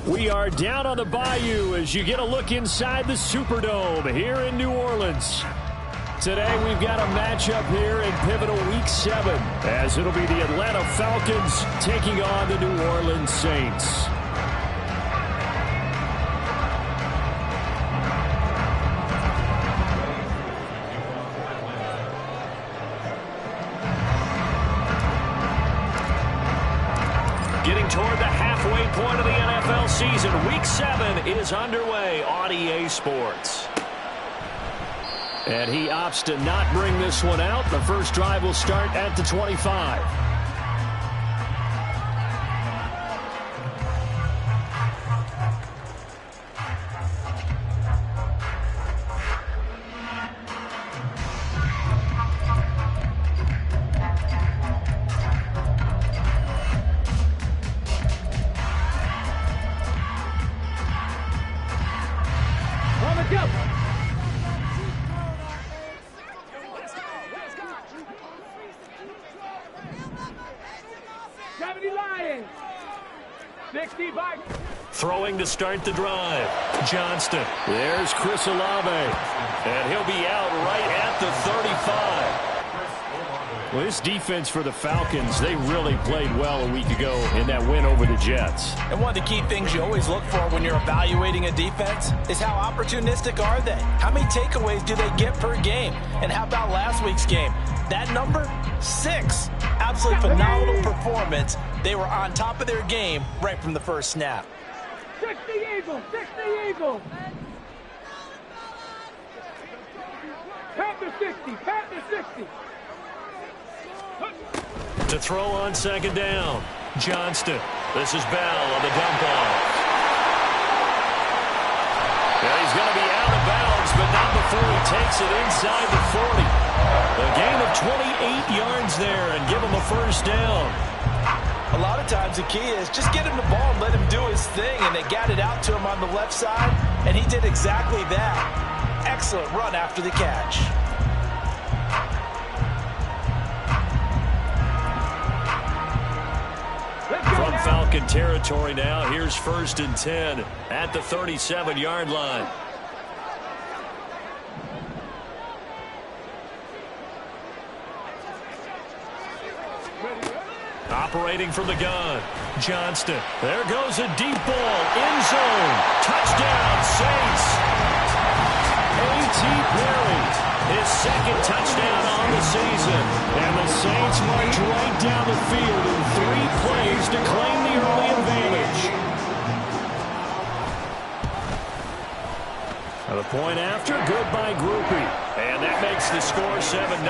We are down on the bayou as you get a look inside the Superdome here in New Orleans. Today we've got a matchup here in pivotal Week 7 as it'll be the Atlanta Falcons taking on the New Orleans Saints. Getting toward the halfway point of the NFL season, Week 7 is underway on EA Sports. And he opts to not bring this one out. The first drive will start at the 25. Throwing to start the drive. Johnston. There's Chris Olave. And he'll be out right at the 35. Well, this defense for the Falcons, they really played well a week ago in that win over the Jets. And one of the key things you always look for when you're evaluating a defense is how opportunistic are they? How many takeaways do they get per game? And how about last week's game? That number, 6. Absolutely phenomenal performance. They were on top of their game right from the first snap. 60 Eagles, 60 Eagles. Panther 60, Panther 60. To throw on second down. Johnston. This is Bell on the dump off. Yeah, he's going to be out of bounds, but not before he takes it inside the 40. A gain of 28 yards there and give him a first down. A lot of times the key is just get him the ball and let him do his thing, and they got it out to him on the left side, and he did exactly that. Excellent run after the catch. From Falcon territory now, here's 1st and 10 at the 37-yard line. Operating from the gun, Johnston. There goes a deep ball, end zone, touchdown, Saints. A.T. Perry, his second touchdown on the season. And the Saints march right down the field in 3 plays to claim the early advantage. Now the point after, good by Groupie. And that makes the score 7-0.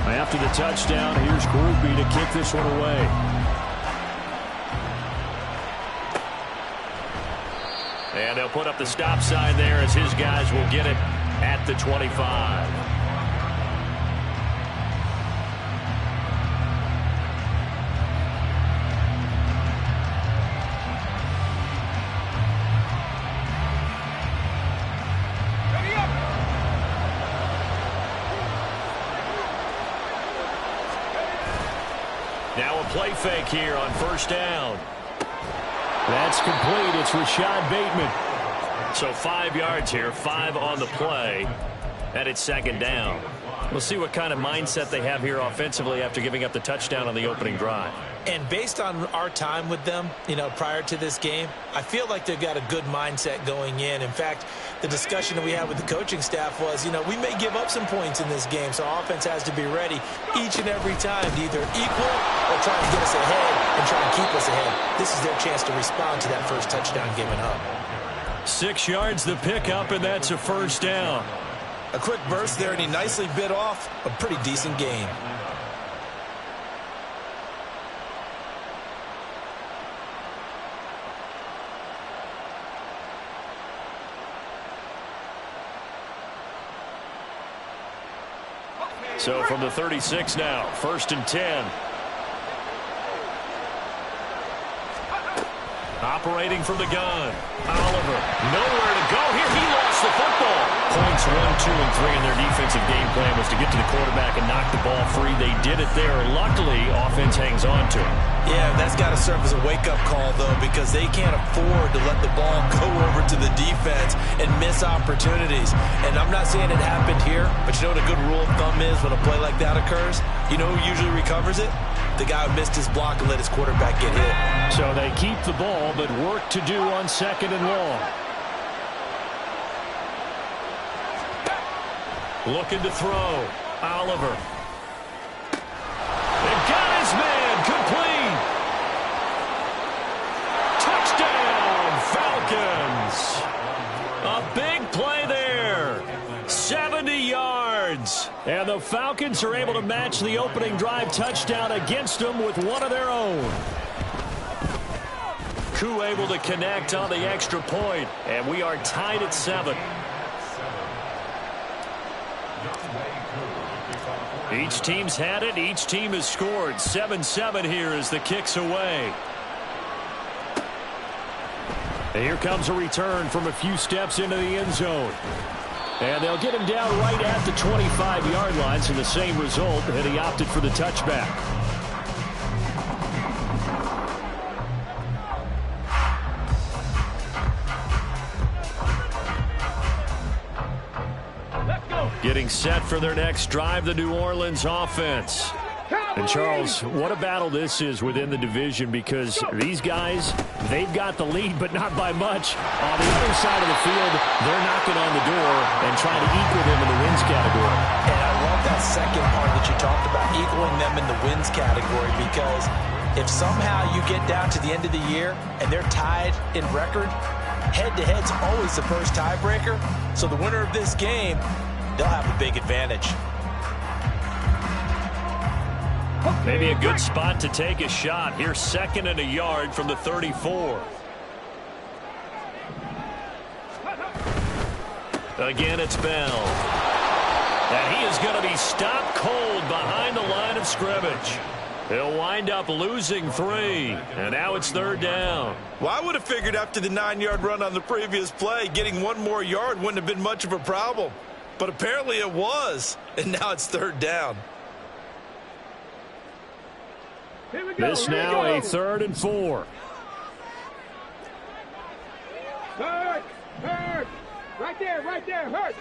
After the touchdown, here's Groupie to kick this one away. And they'll put up the stop sign there as his guys will get it at the 25. Now a play fake here on first down. That's complete. It's Rashad Bateman. So 5 yards here, 5 on the play, and it's second down. We'll see what kind of mindset they have here offensively after giving up the touchdown on the opening drive. And based on our time with them, prior to this game, I feel like they've got a good mindset going in. In fact, the discussion that we had with the coaching staff was, we may give up some points in this game, so offense has to be ready each and every time to either equal or try to get us ahead and try and keep us ahead. This is their chance to respond to that first touchdown given up. 6 yards the pickup, and that's a first down. A quick burst there, and he nicely bit off a pretty decent gain. So from the 36 now, 1st and 10. Operating from the gun. Oliver, nowhere to go here. He lost the football. Points 1, 2, and 3 in their defensive game plan was to get to the quarterback and knock the ball free. They did it there. Luckily, offense hangs on to it. Yeah, that's got to serve as a wake-up call, though, because they can't afford to let the ball go over to the defense and miss opportunities. And I'm not saying it happened here, but you know what a good rule of thumb is when a play like that occurs? You know who usually recovers it? The guy who missed his block and let his quarterback get hit. So they keep the ball, but work to do on 2nd and long. Looking to throw. Oliver. They got his man. Complete. Touchdown, Falcons. A big play there. 70 yards. And the Falcons are able to match the opening drive touchdown against them with one of their own. Koo able to connect on the extra point. And we are tied at 7. Each team's had it. Each team has scored. 7-7 here as the kick's away. And here comes a return from a few steps into the end zone. And they'll get him down right at the 25-yard line, so the same result, and he opted for the touchback. Getting set for their next drive, the New Orleans offense. And, Charles, what a battle this is within the division, because these guys, they've got the lead, but not by much. On the other side of the field, they're knocking on the door and trying to equal them in the wins category. And I love that second part that you talked about, equaling them in the wins category, because if somehow you get down to the end of the year and they're tied in record, head-to-head's always the first tiebreaker. So the winner of this game, they'll have a big advantage. Maybe a good spot to take a shot. Here's 2nd and a yard from the 34. Again, it's Bell. And he is going to be stopped cold behind the line of scrimmage. He'll wind up losing 3. And now it's 3rd down. Well, I would have figured after the 9-yard run on the previous play, getting 1 more yard wouldn't have been much of a problem. But apparently it was. And now it's 3rd down. This now a 3rd and 4. Hurt! Right there, hurt!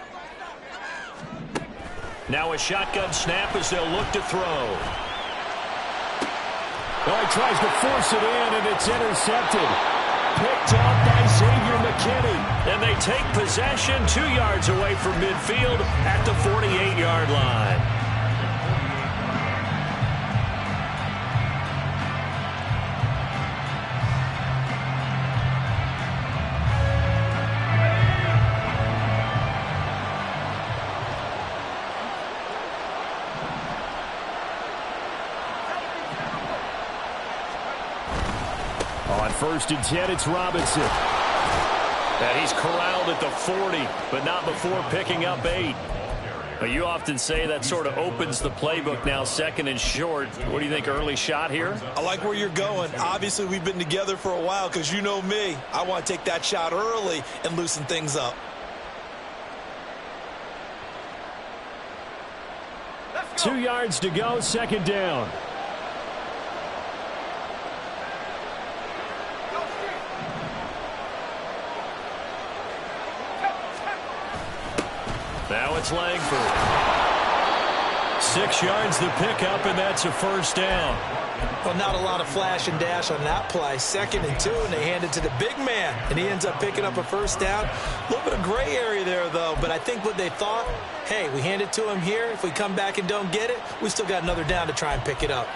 Now a shotgun snap as they'll look to throw. Oh, he tries to force it in, and it's intercepted. Picked up by Xavier McKinney. And they take possession 2 yards away from midfield at the 48-yard line. On 1st and 10, it's Robinson. And he's corralled at the 40, but not before picking up 8. But you often say that sort of opens the playbook now, 2nd and short. What do you think, early shot here? I like where you're going. Obviously, we've been together for a while because you know me. I want to take that shot early and loosen things up. 2 yards to go, 2nd down. Now it's Langford. 6 yards the pickup, and that's a 1st down. Well, not a lot of flash and dash on that play. 2nd and 2, and they hand it to the big man, and he ends up picking up a 1st down. A little bit of gray area there, though, but I think what they thought, hey, we hand it to him here. If we come back and don't get it, we still got another down to try and pick it up.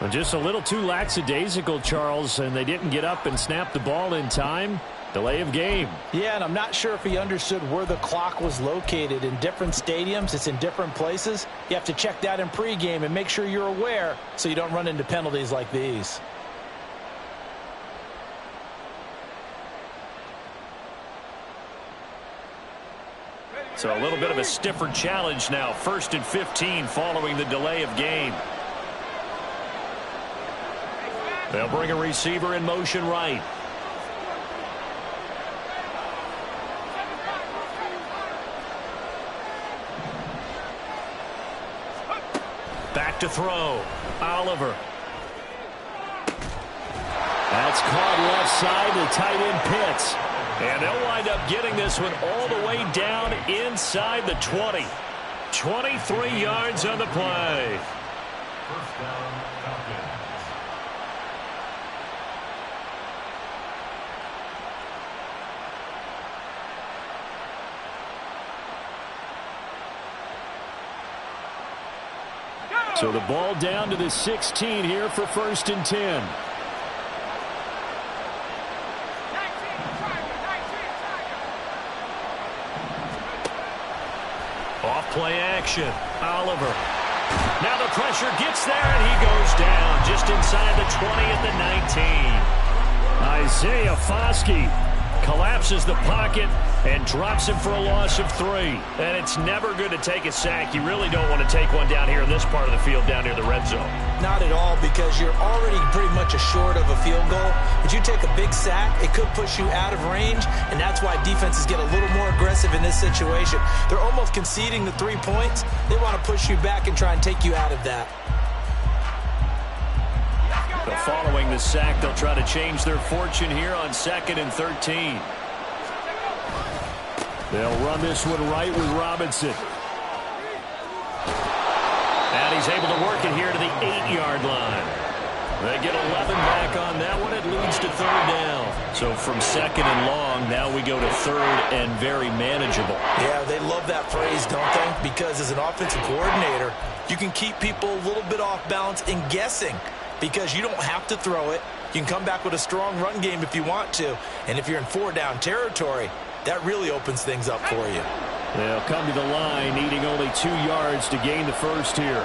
Just a little too lackadaisical, Charles, and they didn't get up and snap the ball in time. Delay of game. Yeah, and I'm not sure if he understood where the clock was located. In different stadiums, it's in different places. You have to check that in pregame and make sure you're aware so you don't run into penalties like these. So a little bit of a stiffer challenge now. 1st and 15 following the delay of game. They'll bring a receiver in motion right. Back to throw. Oliver. That's caught left side. The tight end Pitts. And they'll wind up getting this one all the way down inside the 20. 23 yards on the play. First down, Falcons. So the ball down to the 16 here for 1st and 10. Off play action. Oliver. Now the pressure gets there, and he goes down just inside the 20 at the 19. Isaiah Foskey collapses the pocket and drops him for a loss of 3. And it's never good to take a sack. You really don't want to take one down here in this part of the field down near the red zone. Not at all, because you're already pretty much assured of a field goal. But you take a big sack, it could push you out of range, and that's why defenses get a little more aggressive in this situation. They're almost conceding the 3 points. They want to push you back and try and take you out of that. But following the sack, they'll try to change their fortune here on 2nd and 13. They'll run this one right with Robinson. And he's able to work it here to the 8-yard line. They get 11 back on that one. It leads to 3rd down. So from 2nd and long, now we go to 3rd and very manageable. Yeah, they love that phrase, don't they? Because as an offensive coordinator, you can keep people a little bit off balance and guessing, because you don't have to throw it. You can come back with a strong run game if you want to. And if you're in 4-down territory, that really opens things up for you. They'll come to the line, needing only 2 yards to gain the first here.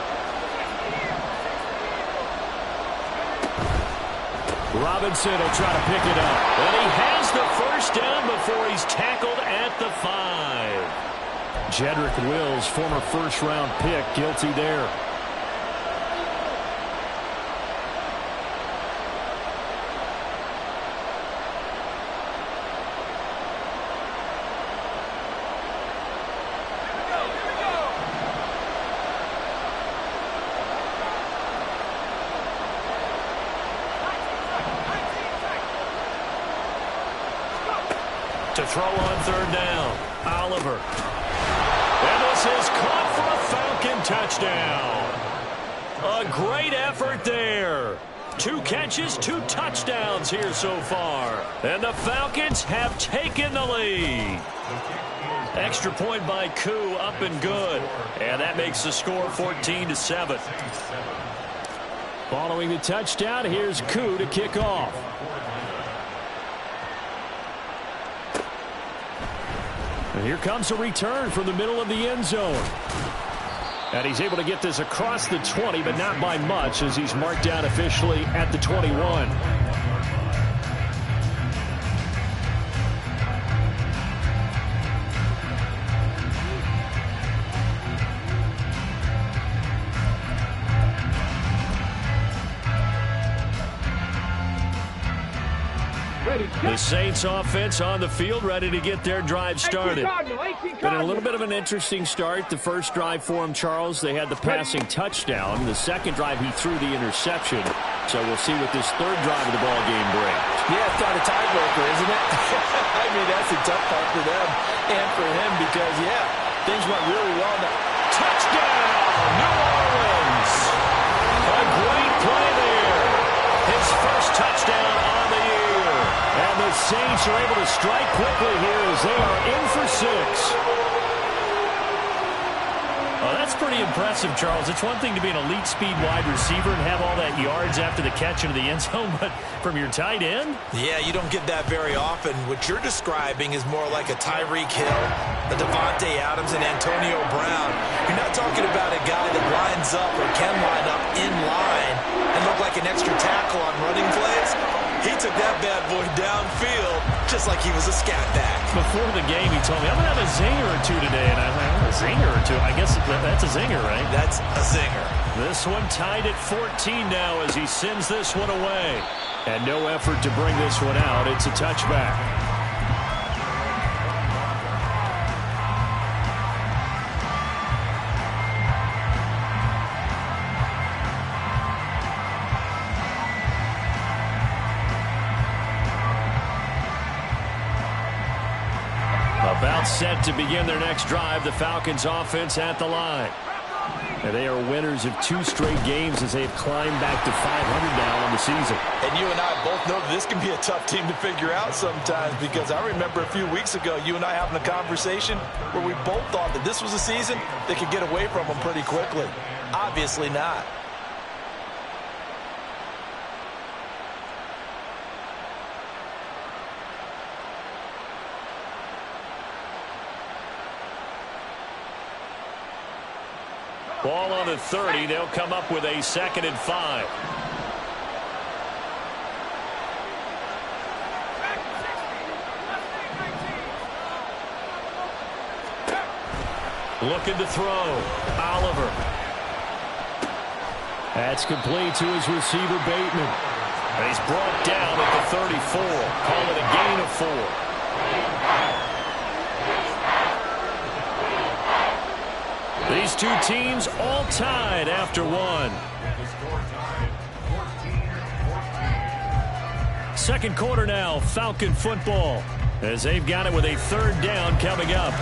Robinson will try to pick it up. And he has the first down before he's tackled at the 5. Jedrick Wills, former first-round pick, guilty there. To throw on 3rd down, Oliver. And this is caught for a Falcon touchdown. A great effort there. 2 catches, 2 touchdowns here so far. And the Falcons have taken the lead. Extra point by Koo, up and good. And that makes the score 14-7. Following the touchdown, here's Koo to kick off. And here comes a return from the middle of the end zone. And he's able to get this across the 20, but not by much, as he's marked down officially at the 21. The Saints offense on the field, ready to get their drive started. Been a little bit of an interesting start. The first drive for him, Charles, they had the passing touchdown. The second drive, he threw the interception. So we'll see what this 3rd drive of the ball game brings. Yeah, it's not a tiebreaker, isn't it? I mean, that's a tough part for them and for him because, yeah, things went really well. Touchdown, New Orleans! A great play there. His first touchdown on the year. And the Saints are able to strike quickly here as they are in for 6. A Well, that's pretty impressive, Charles. It's one thing to be an elite speed wide receiver and have all that yards after the catch into the end zone, but from your tight end? Yeah, you don't get that very often. What you're describing is more like a Tyreek Hill, a Devontae Adams, and Antonio Brown. You're not talking about a guy that lines up or can line up in line and look like an extra tackle on running plays. He took that bad boy downfield just like he was a scat back. Before the game, he told me, I'm going to have a zinger or two today. And I thought, a zinger or two? I guess that's a zinger, right? That's a zinger. This one tied at 14 now as he sends this one away. And no effort to bring this one out. It's a touchback. About set to begin their next drive, the Falcons offense at the line. And they are winners of 2 straight games as they have climbed back to 500 now in the season. And you and I both know that this can be a tough team to figure out sometimes, because I remember a few weeks ago you and I having a conversation where we both thought that this was a season that could get away from them pretty quickly. Obviously not. Ball on the 30. They'll come up with a 2nd and 5. Looking to throw. Oliver. That's complete to his receiver, Bateman. And he's brought down at the 34. Call it a gain of 4. These two teams all tied after 1. Second quarter now, Falcon football, as they've got it with a 3rd down coming up.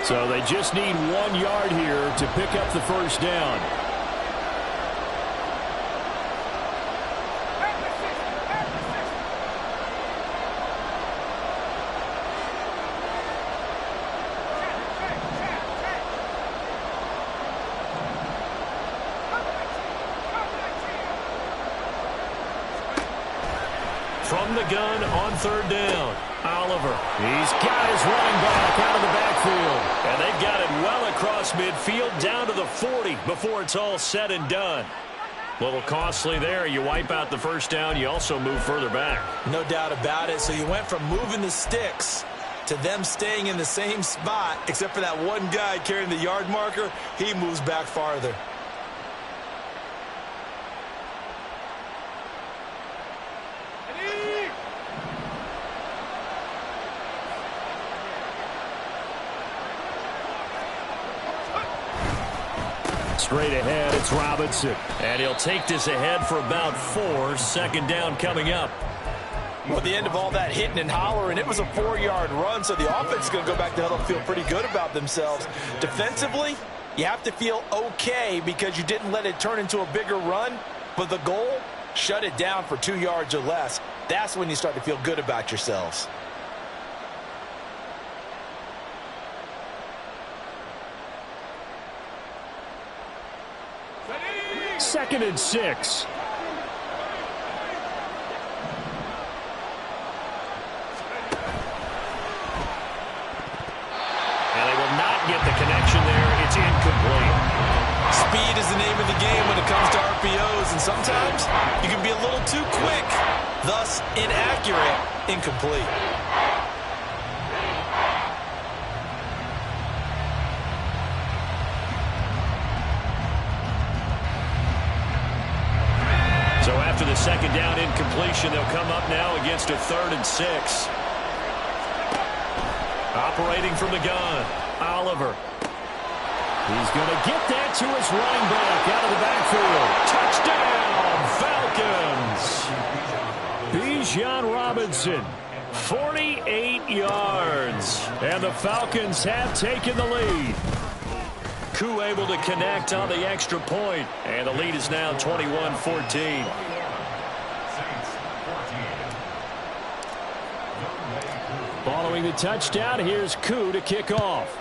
So they just need 1 yard here to pick up the 1st down. From the gun on 3rd down. Oliver. He's got his running back out of the backfield. And they've got it well across midfield down to the 40 before it's all said and done. A little costly there. You wipe out the 1st down. You also move further back. No doubt about it. So you went from moving the sticks to them staying in the same spot, except for that one guy carrying the yard marker. He moves back farther. Straight ahead, it's Robinson. And he'll take this ahead for about 4. 2nd down coming up. Well, at the end of all that hitting and hollering, it was a 4-yard run, so the offense is going to go back to hell and feel pretty good about themselves. Defensively, you have to feel okay because you didn't let it turn into a bigger run, but the goal, shut it down for 2 yards or less. That's when you start to feel good about yourselves. 2nd and 6. And they will not get the connection there. It's incomplete. Speed is the name of the game when it comes to RPOs, and sometimes you can be a little too quick, thus inaccurate, incomplete. So after the 2nd down incompletion, they'll come up now against a 3rd and 6. Operating from the gun, Oliver. He's going to get that to his running back out of the backfield. Touchdown, Falcons! Bijan Robinson 48 yards. And the Falcons have taken the lead. Koo able to connect on the extra point. And the lead is now 21-14. Following the touchdown, here's Koo to kick off.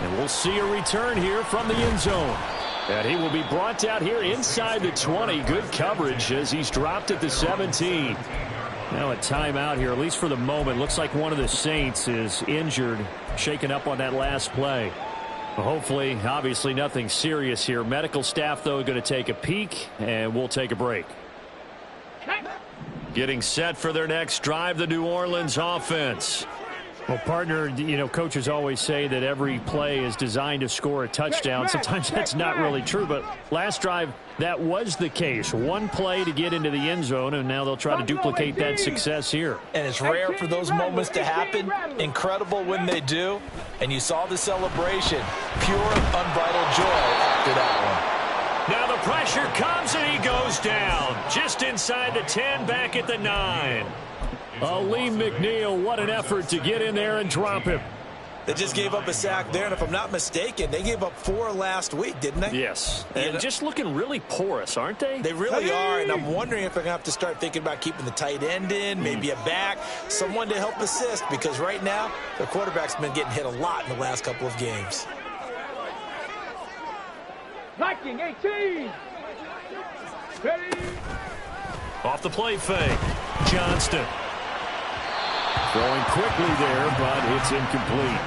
And we'll see a return here from the end zone. And he will be brought out here inside the 20. Good coverage as he's dropped at the 17. Now a timeout here, at least for the moment. Looks like one of the Saints is injured, shaken up on that last play. Well, hopefully, obviously nothing serious here. Medical staff, though, going to take a peek, and we'll take a break. Getting set for their next drive, the New Orleans offense. Well, partner, you know, coaches always say that every play is designed to score a touchdown. Sometimes that's not really true, but last drive, that was the case. One play to get into the end zone, and now they'll try to duplicate that success here. And it's rare for those moments to happen. Incredible when they do. And you saw the celebration. Pure, unbridled joy after that one. Now the pressure comes, and he goes down. Just inside the 10, back at the 9. Aleem McNeil, what an effort to get in there and drop him. They just gave up a sack there, and if I'm not mistaken, they gave up 4 last week, didn't they? Yes, and just looking really porous, aren't they? They really are, and I'm wondering if they're going to have to start thinking about keeping the tight end in, maybe a back, someone to help assist, because right now, their quarterback's been getting hit a lot in the last couple of games. Blocking 18. Ready. Off the play fake. Johnston. Throwing quickly there, but it's incomplete.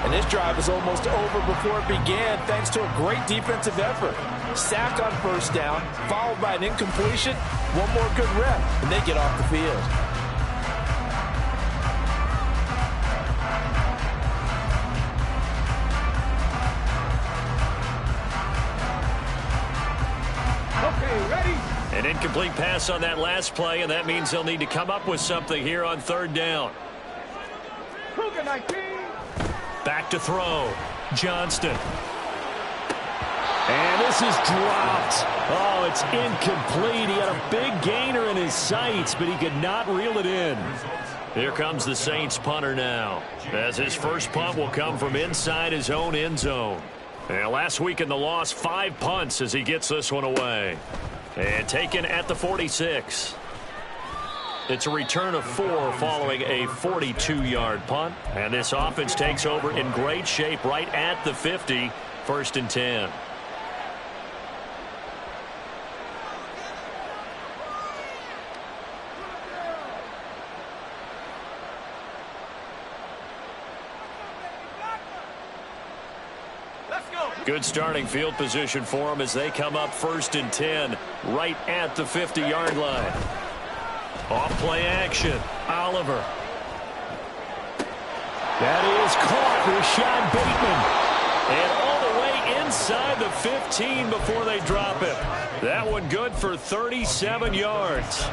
And this drive is almost over before it began thanks to a great defensive effort. Sack on first down, followed by an incompletion. One more good rep, and they get off the field. An incomplete pass on that last play, and that means they'll need to come up with something here on third down. Back to throw. Johnston. And this is dropped. Oh, it's incomplete. He had a big gainer in his sights, but he could not reel it in. Here comes the Saints punter now, as his first punt will come from inside his own end zone. And last week in the loss, 5 punts as he gets this one away. And taken at the 46. It's a return of 4 following a 42-yard punt. And this offense takes over in great shape right at the 50, 1st and 10. Good starting field position for them as they come up 1st and 10 right at the 50-yard line. Off play action. Oliver. That is caught. Rashad Bateman. And all the way inside the 15 before they drop it. That one good for 37 yards.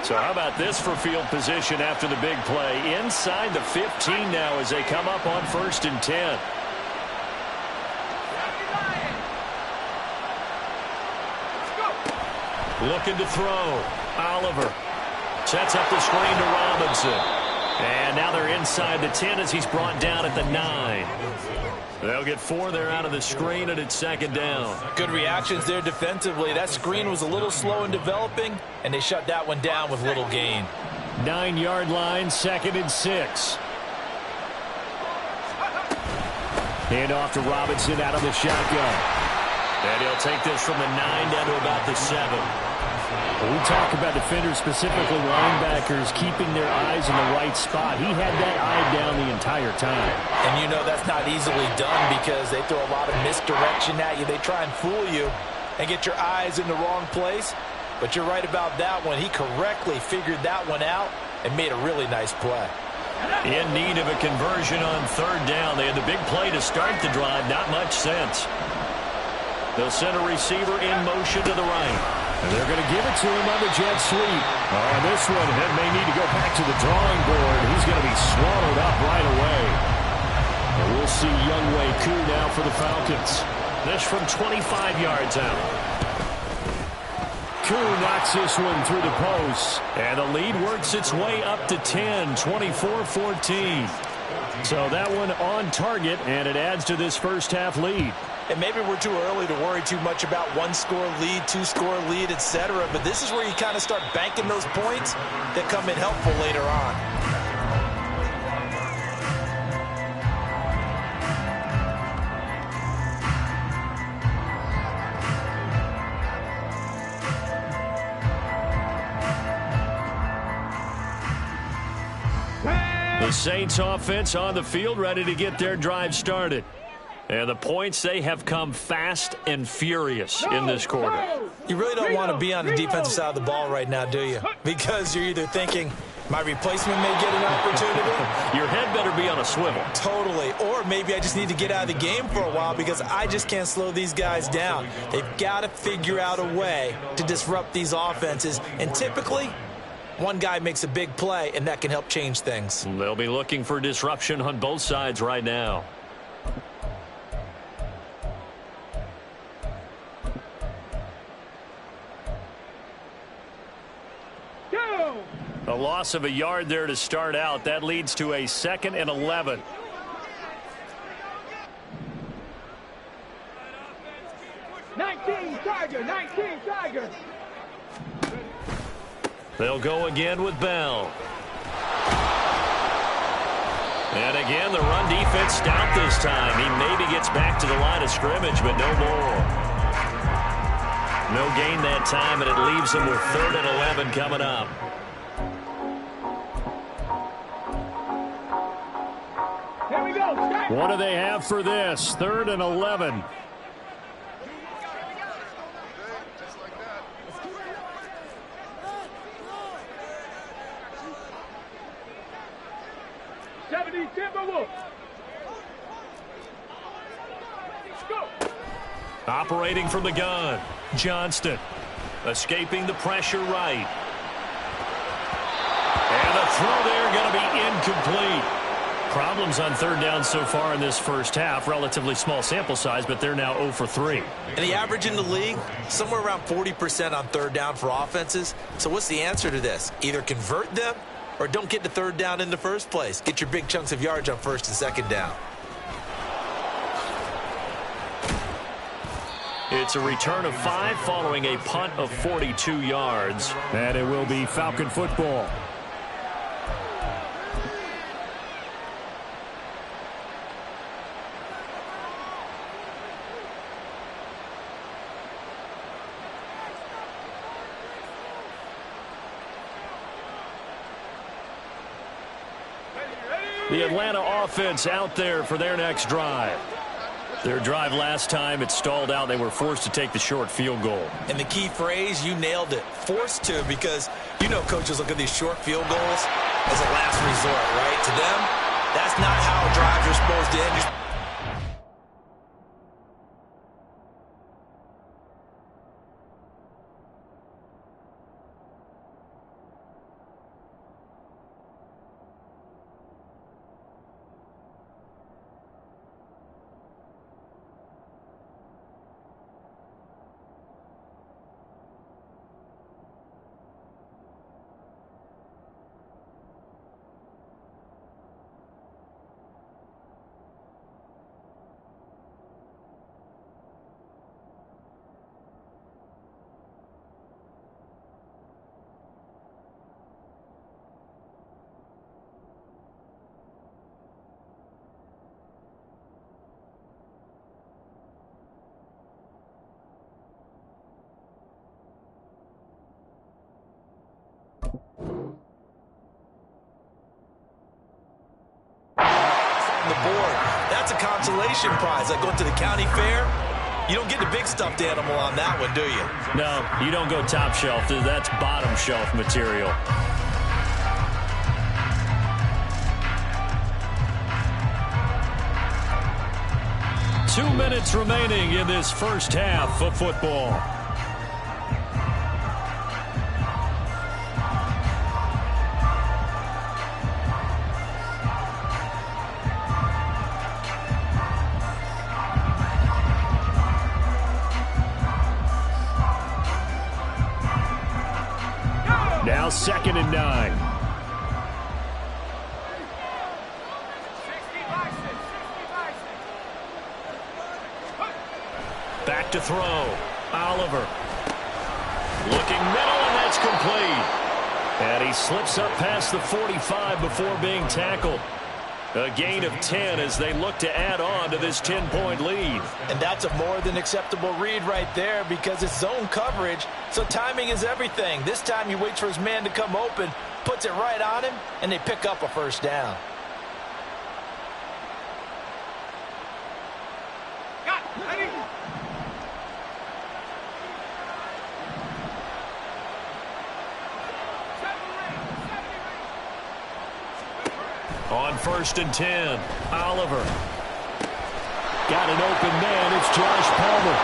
So how about this for field position after the big play? Inside the 15 now as they come up on 1st and 10. Looking to throw. Oliver sets up the screen to Robinson. And now they're inside the 10 as he's brought down at the 9. They'll get 4 there out of the screen, and it's 2nd down. Good reactions there defensively. That screen was a little slow in developing, and they shut that one down with little gain. 9-yard line, 2nd and 6. Hand off to Robinson out of the shotgun. And he'll take this from the 9 down to about the 7. When we talk about defenders, specifically linebackers, keeping their eyes in the right spot. He had that eye down the entire time. And you know that's not easily done because they throw a lot of misdirection at you. They try and fool you and get your eyes in the wrong place. But you're right about that one. He correctly figured that one out and made a really nice play. In need of a conversion on 3rd down. They had the big play to start the drive. Not much sense. They'll send a receiver in motion to the right. And they're going to give it to him on the jet sweep. Oh, this one may need to go back to the drawing board. He's going to be swallowed up right away. And we'll see 2 now for the Falcons. This from 25 yards out. Koo knocks this one through the post. And the lead works its way up to 10, 24-14. So that one on target, and it adds to this first half lead. And maybe we're too early to worry too much about one-score lead, two-score lead, etc. But this is where you kind of start banking those points that come in helpful later on. The Saints offense on the field, ready to get their drive started. And the points, they have come fast and furious in this quarter. You really don't want to be on the defensive side of the ball right now, do you? Because you're either thinking, my replacement may get an opportunity. Your head better be on a swivel. Totally. Or maybe I just need to get out of the game for a while because I just can't slow these guys down. They've got to figure out a way to disrupt these offenses. And typically, one guy makes a big play, and that can help change things. They'll be looking for disruption on both sides right now. A loss of a yard there to start out. That leads to a 2nd and 11. Tiger. They'll go again with Bell. And again, the run defense stout this time. He maybe gets back to the line of scrimmage, but no more. No gain that time, and it leaves him with 3rd and 11 coming up. Here we go. What do they have for this? 3rd and 11. Operating from the gun, Johnston. Escaping the pressure right. And the throw there going to be incomplete. Problems on 3rd down so far in this first half. Relatively small sample size, but they're now 0 for 3. And the average in the league, somewhere around 40% on 3rd down for offenses. So what's the answer to this? Either convert them or don't get to 3rd down in the first place. Get your big chunks of yards on 1st and 2nd down. It's a return of 5 following a punt of 42 yards. And it will be Falcon football. The Atlanta offense out there for their next drive. Their drive last time, it stalled out. They were forced to take the short field goal. And the key phrase, you nailed it. Forced to, because you know coaches look at these short field goals as a last resort, right? To them, that's not how drives are supposed to end. The board. That's a consolation prize. Like going to the county fair, you don't get the big stuffed animal on that one, do you? No, you don't go top shelf. That's bottom shelf material. Two minutes remaining in this first half of football. Now 2nd and 9. Back to throw. Oliver. Looking middle, and that's complete. And he slips up past the 45 before being tackled. A gain of 10 as they look to add on to this 10-point lead. And that's a more than acceptable read right there because it's zone coverage, so timing is everything. This time he waits for his man to come open, puts it right on him, and they pick up a first down. On 1st and 10, Oliver. Got an open man. It's Josh Palmer.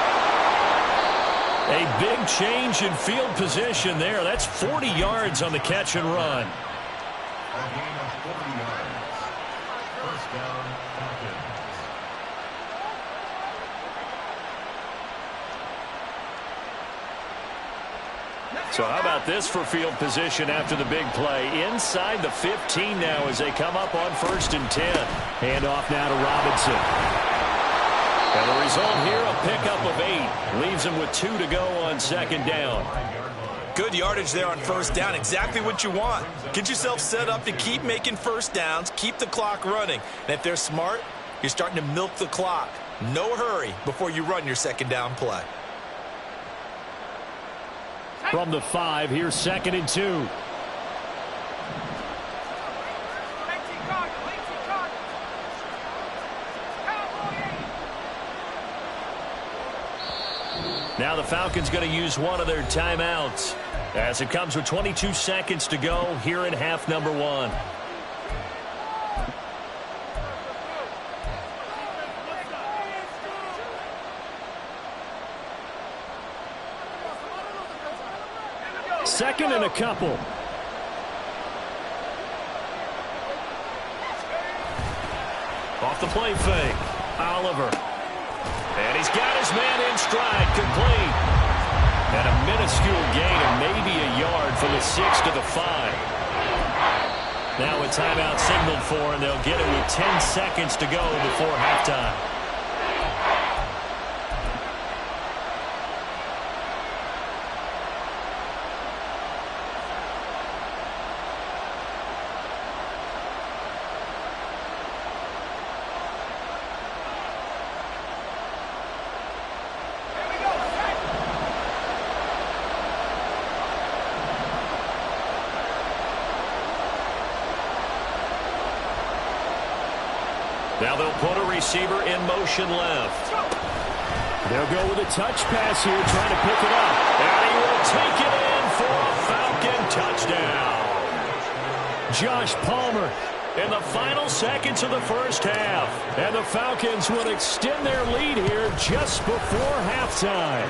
A big change in field position there. That's 40 yards on the catch and run. A gain of 40 yards. First down, Falcons. So how about this for field position after the big play? Inside the 15 now as they come up on 1st and 10. Hand off now to Robinson. And the result here, a pickup of 8. Leaves them with 2 to go on 2nd down. Good yardage there on 1st down. Exactly what you want. Get yourself set up to keep making first downs, keep the clock running. And if they're smart, you're starting to milk the clock. No hurry before you run your 2nd down play. From the 5, here's 2nd and 2. Now the Falcons going to use one of their timeouts as it comes with 22 seconds to go here in half number 1. Second and a couple. Off the play fake. Oliver. And he's got his man in stride. Complete. And a minuscule gain of maybe a yard from the 6 to the 5. Now a timeout signaled for, and they'll get it with 10 seconds to go before halftime. Now they'll put a receiver in motion left. They'll go with a touch pass here, trying to pick it up. And he will take it in for a Falcon touchdown. Josh Palmer In the final seconds of the first half. And the Falcons will extend their lead here just before halftime.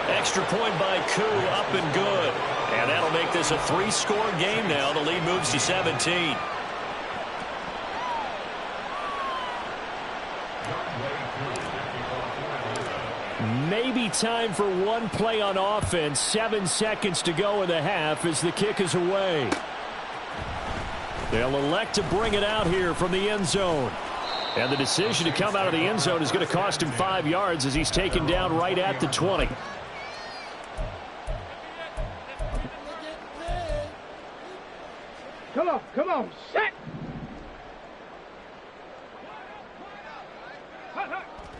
Extra point by Koo, up and good. And that'll make this a 3-score game now. The lead moves to 17. Maybe time for one play on offense. 7 seconds to go in the half as the kick is away. They'll elect to bring it out here from the end zone. And the decision to come out of the end zone is going to cost him 5 yards as he's taken down right at the 20. Come on, set!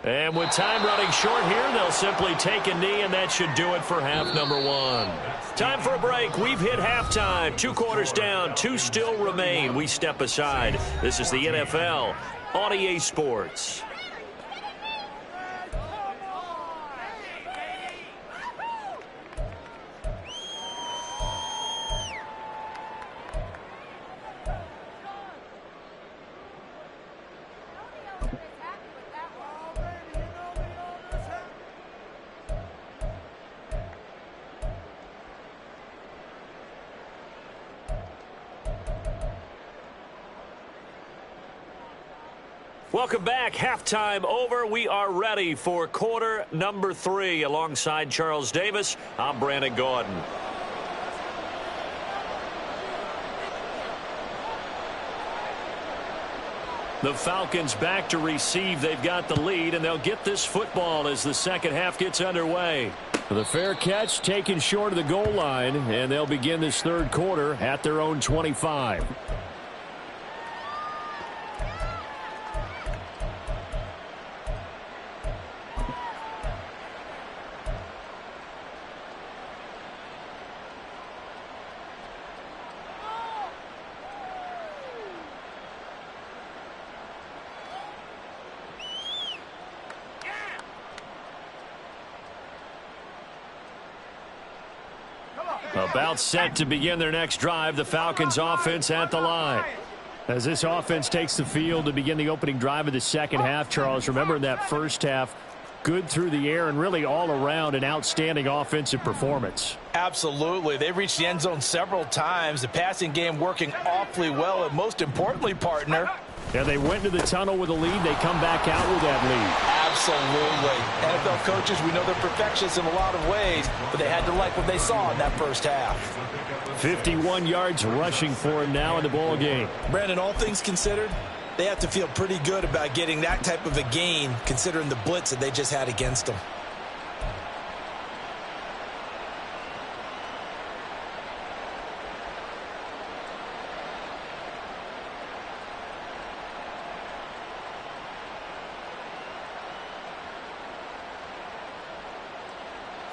And with time running short here, they'll simply take a knee, and that should do it for half number 1. Time for a break. We've hit halftime. 2 quarters down, 2 still remain. We step aside. This is the NFL on EA Sports. Welcome back. Halftime over. We are ready for quarter number 3. Alongside Charles Davis, I'm Brandon Gaudin. The Falcons back to receive. They've got the lead, and they'll get this football as the second half gets underway. The fair catch taken short of the goal line, and they'll begin this third quarter at their own 25. About set to begin their next drive. The Falcons offense at the line. As this offense takes the field to begin the opening drive of the second half, Charles, remember in that first half, good through the air and really all around an outstanding offensive performance. Absolutely. They reached the end zone several times. The passing game working awfully well, and most importantly, partner, yeah, they went into the tunnel with a lead. They come back out with that lead. Absolutely. NFL coaches, we know they're perfectionists in a lot of ways, but they had to like what they saw in that first half. 51 yards rushing for him now in the ball game. Brandon, all things considered, they have to feel pretty good about getting that type of a gain, considering the blitz that they just had against them.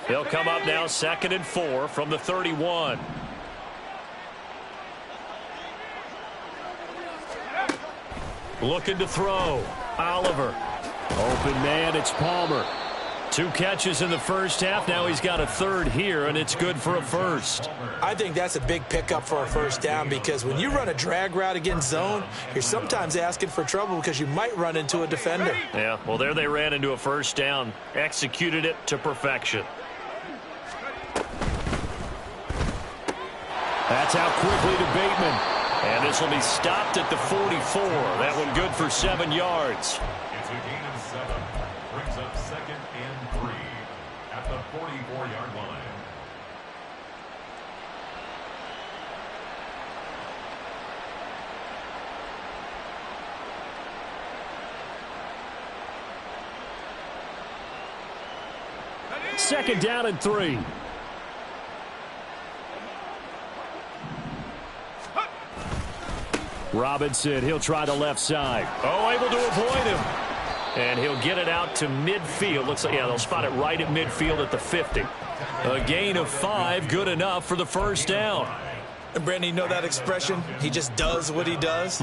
They'll come up now 2nd and 4 from the 31. Looking to throw. Oliver. Open man, it's Palmer. 2 catches in the first half. Now he's got a third here, and it's good for a first. I think that's a big pickup for a first down, because when you run a drag route against zone, you're sometimes asking for trouble because you might run into a defender. Yeah, well, there they ran into a first down. Executed it to perfection. That's out quickly to Bateman. And this will be stopped at the 44. That one good for 7 yards. It's a gain of 7. Brings up 2nd and 3 at the 44-yard line. Second down and 3. Robinson, he'll try the left side. Oh, able to avoid him. And he'll get it out to midfield. Looks like, yeah, they'll spot it right at midfield at the 50. A gain of 5, good enough for the first down. And Brandon, you know that expression? He just does what he does.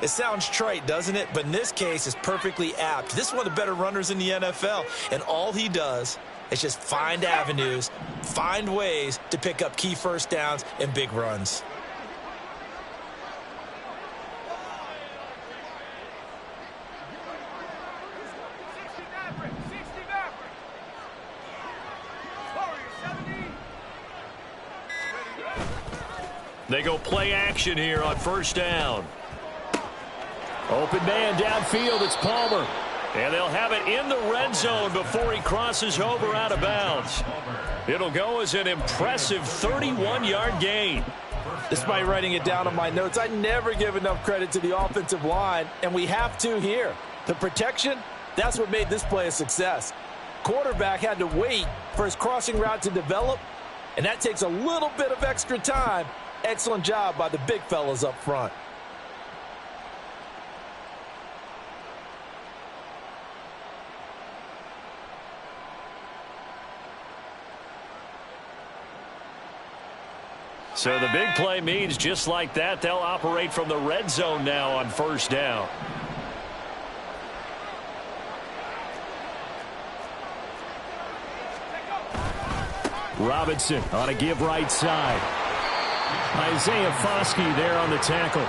It sounds trite, doesn't it? But in this case, it's perfectly apt. This is one of the better runners in the NFL. And all he does is just find avenues, find ways to pick up key first downs and big runs. They go play action here on first down. Open man downfield, it's Palmer. And they'll have it in the red zone before he crosses over out of bounds. It'll go as an impressive 31-yard gain. Despite writing it down on my notes, I never give enough credit to the offensive line, and we have to here. The protection, that's what made this play a success. Quarterback had to wait for his crossing route to develop, and that takes a little bit of extra time. Excellent job by the big fellas up front. So the big play means just like that, they'll operate from the red zone now on first down. Robinson on a give right side. Isaiah Foskey there on the tackle.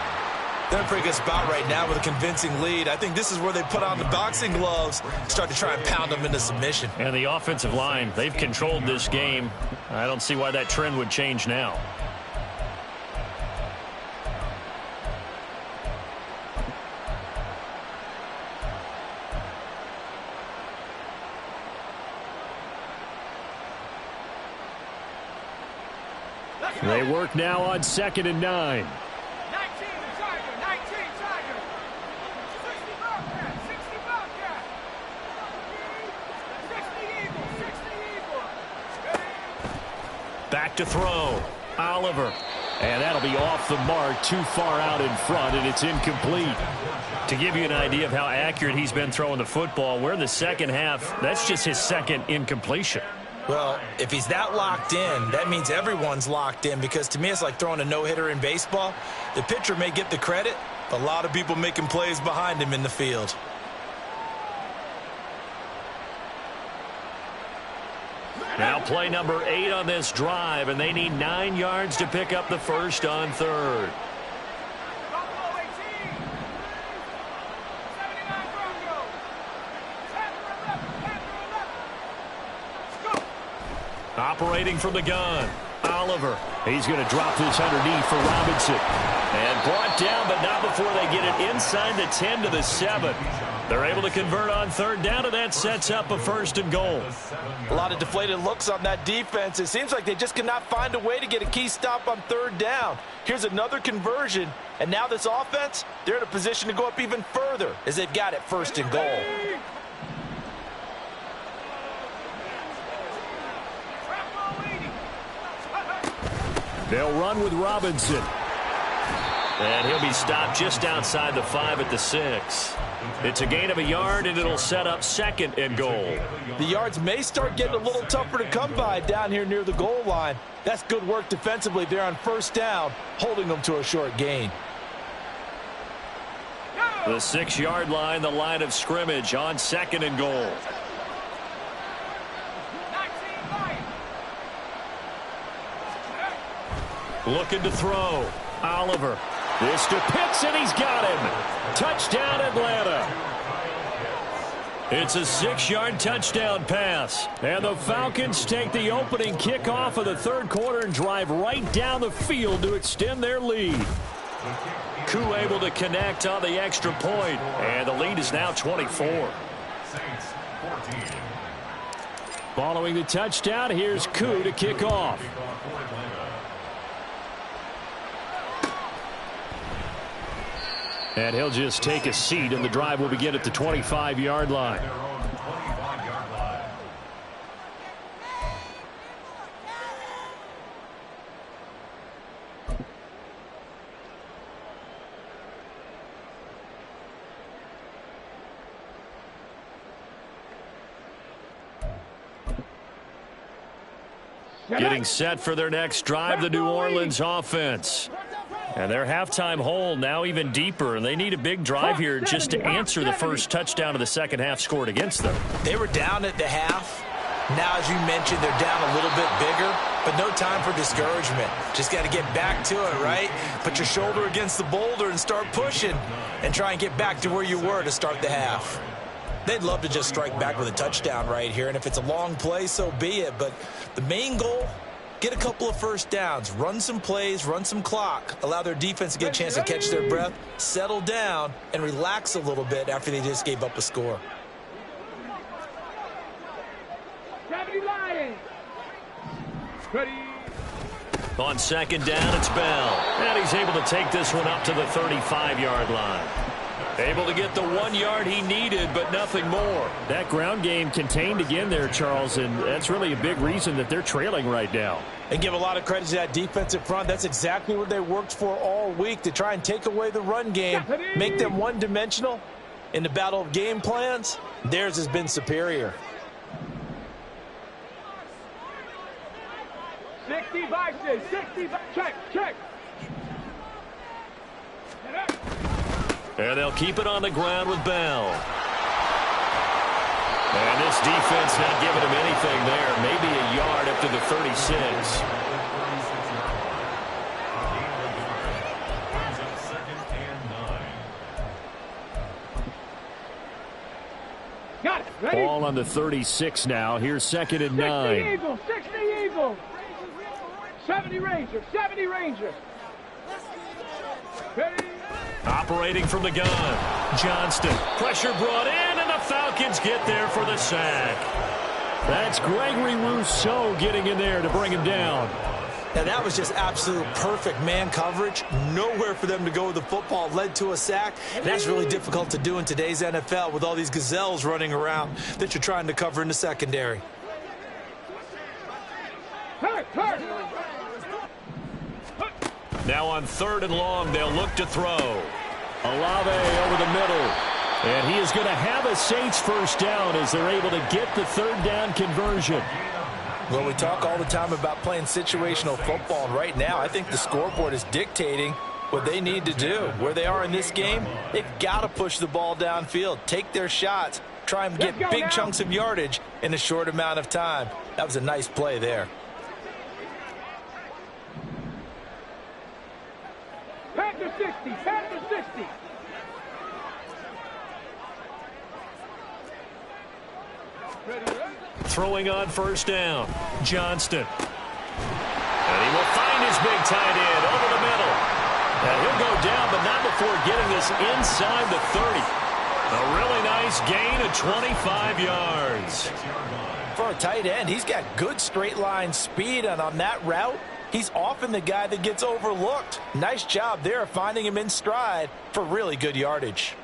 They're in a pretty good spot right now with a convincing lead. I think this is where they put on the boxing gloves, start to try and pound them into submission. And the offensive line, they've controlled this game. I don't see why that trend would change now. They work now on 2nd and 9. 19 Tiger, 19 Tiger. Back to throw. Oliver. And that'll be off the mark, too far out in front, and it's incomplete. To give you an idea of how accurate he's been throwing the football, we're in the second half. That's just his second incompletion. Well, if he's that locked in, that means everyone's locked in, because to me it's like throwing a no-hitter in baseball. The pitcher may get the credit, but a lot of people making plays behind him in the field. Now play number 8 on this drive, and they need 9 yards to pick up the first on third. Operating from the gun, Oliver. He's going to drop this underneath for Robinson. And brought down, but not before they get it inside the 10 to the 7. They're able to convert on third down, and that sets up a 1st and goal. A lot of deflated looks on that defense. It seems like they just cannot find a way to get a key stop on third down. Here's another conversion, and now this offense, they're in a position to go up even further as they've got it 1st and goal. They'll run with Robinson. And he'll be stopped just outside the 5 at the 6. It's a gain of a yard, and it'll set up 2nd and goal. The yards may start getting a little tougher to come by down here near the goal line. That's good work defensively there on 1st down, holding them to a short gain. The 6-yard line, the line of scrimmage on 2nd and goal. Looking to throw. Oliver. This to Pitts, and he's got him. Touchdown, Atlanta. It's a 6-yard touchdown pass. And the Falcons take the opening kickoff of the third quarter and drive right down the field to extend their lead. Koo able to connect on the extra point, and the lead is now 24. Following the touchdown, here's Koo to kick off. And he'll just take a seat, and the drive will begin at the 25-yard line. Getting set for their next drive, the New Orleans offense. And their halftime hole now even deeper, and they need a big drive here just to answer the first touchdown of the second half scored against them. They were down at the half. Now, as you mentioned, they're down a little bit bigger, but no time for discouragement. Just got to get back to it, right? Put your shoulder against the boulder and start pushing and try and get back to where you were to start the half. They'd love to just strike back with a touchdown right here, and if it's a long play, so be it. But the main goal, get a couple of first downs, run some plays, run some clock, allow their defense to get a chance to catch their breath, settle down, and relax a little bit after they just gave up a score. On 2nd down, it's Bell. And he's able to take this one up to the 35-yard line. Able to get the 1 yard he needed, but nothing more. That ground game contained again there, Charles, and that's really a big reason that they're trailing right now. And give a lot of credit to that defensive front. That's exactly what they worked for all week, to try and take away the run game, make them one-dimensional. In the battle of game plans, theirs has been superior. 65, 65, check. And they'll keep it on the ground with Bell. And this defense not giving him anything there. Maybe a yard up to the 36. Got it. Ready? Ball on the 36 now. Here's 2nd and 9. 60 Eagles, 60 Eagles. 70 Rangers, 70 Rangers. Ready? Operating from the gun. Johnston. Pressure brought in, and the Falcons get there for the sack. That's Gregory Rousseau getting in there to bring him down. And that was just absolute perfect man coverage. Nowhere for them to go with the football. Led to a sack. That's really difficult to do in today's NFL with all these gazelles running around that you're trying to cover in the secondary. Hurt. Now on 3rd and long, they'll look to throw. Olave over the middle. And he is going to have a Saints first down as they're able to get the 3rd down conversion. Well, we talk all the time about playing situational football, and right now I think the scoreboard is dictating what they need to do. Where they are in this game, they've got to push the ball downfield, take their shots, try and get big chunks of yardage in a short amount of time. That was a nice play there. Panther 60, Panther 60. Throwing on 1st down. Johnston. And he will find his big tight end over the middle. And he'll go down, but not before getting this inside the 30. A really nice gain of 25 yards. For a tight end, he's got good straight line speed, and on that route, he's often the guy that gets overlooked. Nice job there finding him in stride for really good yardage.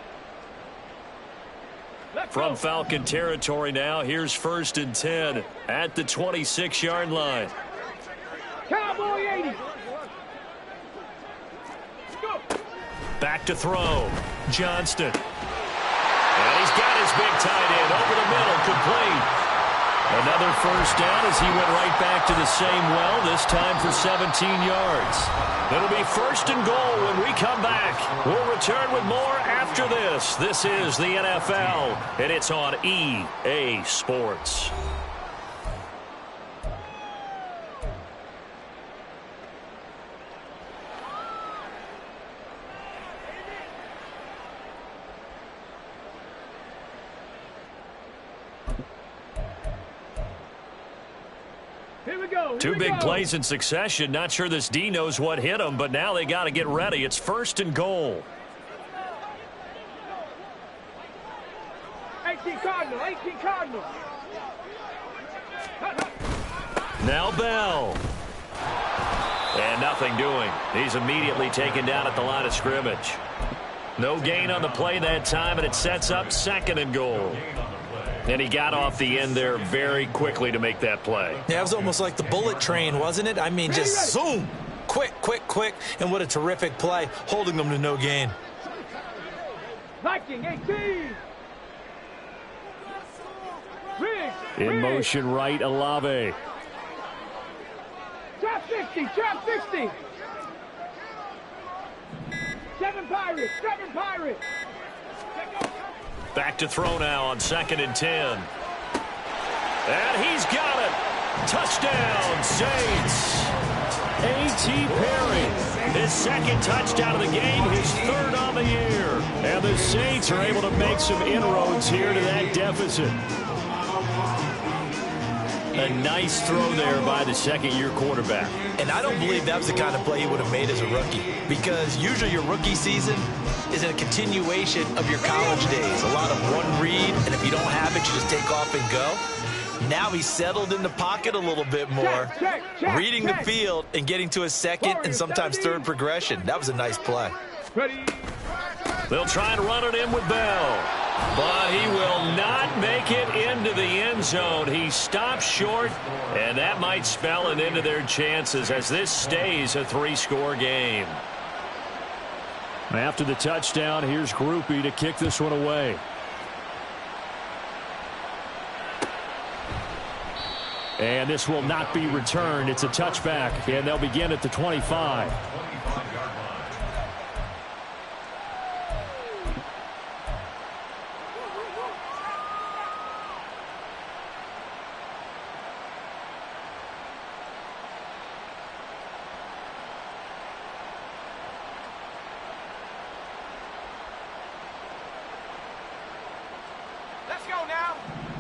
From Falcon territory now, here's 1st and 10 at the 26-yard line. Cowboy 80. Go. Back to throw. Johnston. And he's got his big tight end over the middle, complete. Another 1st down as he went right back to the same well, this time for 17 yards. It'll be 1st and goal when we come back. We'll return with more after this. This is the NFL, and it's on EA Sports. Two big plays in succession. Not sure this D knows what hit him, but now they got to get ready. It's 1st and goal. 18 Cardinal, 18 Cardinal. Now Bell. And nothing doing. He's immediately taken down at the line of scrimmage. No gain on the play that time, and it sets up 2nd and goal. And he got off the end there very quickly to make that play. Yeah, it was almost like the bullet train, wasn't it? I mean, just zoom. Quick, quick, quick. And what a terrific play, holding them to no gain. Viking 18. In motion right, Olave. Trap 60, trap 60. 7 Pirates, 7 Pirates. Back to throw now on 2nd and 10. And he's got it. Touchdown, Saints. A.T. Perry, his 2nd touchdown of the game, his 3rd on the year. And the Saints are able to make some inroads here to that deficit. A nice throw there by the 2nd-year quarterback. And I don't believe that was the kind of play he would have made as a rookie, because usually your rookie season is a continuation of your college days. A lot of one read, and if you don't have it, you just take off and go. Now he's settled in the pocket a little bit more, reading the field and getting to his 2nd and sometimes 3rd progression. That was a nice play. They'll try and run it in with Bell. But he will not make it into the end zone. He stops short, and that might spell an end to their chances as this stays a 3-score game. After the touchdown, here's Groupie to kick this one away. And this will not be returned. It's a touchback, and they'll begin at the 25.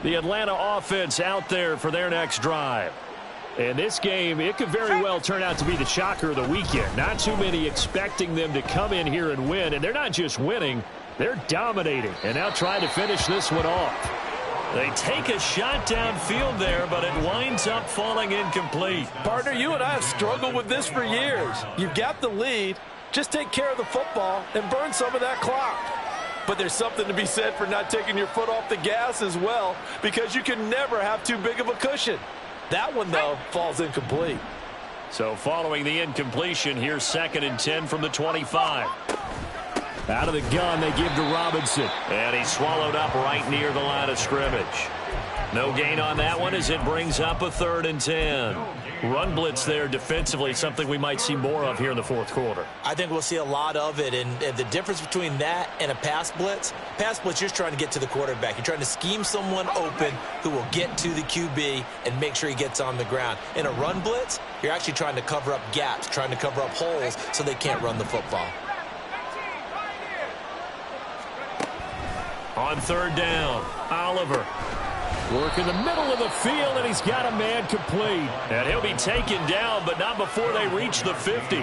The Atlanta offense out there for their next drive. And this game, it could very well turn out to be the shocker of the weekend. Not too many expecting them to come in here and win. And they're not just winning, they're dominating. And now trying to finish this one off. They take a shot downfield there, but it winds up falling incomplete. Partner, you and I have struggled with this for years. You've got the lead. Just take care of the football and burn some of that clock. But there's something to be said for not taking your foot off the gas as well, because you can never have too big of a cushion. That one, though, falls incomplete. So following the incompletion, here's 2nd and 10 from the 25. Out of the gun, they give to Robinson. And he's swallowed up right near the line of scrimmage. No gain on that one as it brings up a 3rd and 10. Run blitz there defensively, something we might see more of here in the 4th quarter. I think we'll see a lot of it, and the difference between that and a pass blitz, you're trying to get to the quarterback. You're trying to scheme someone open who will get to the QB and make sure he gets on the ground. In a run blitz, you're actually trying to cover up gaps, trying to cover up holes so they can't run the football. On 3rd down, Oliver. Work in the middle of the field, and he's got a man complete. And he'll be taken down, but not before they reach the 50.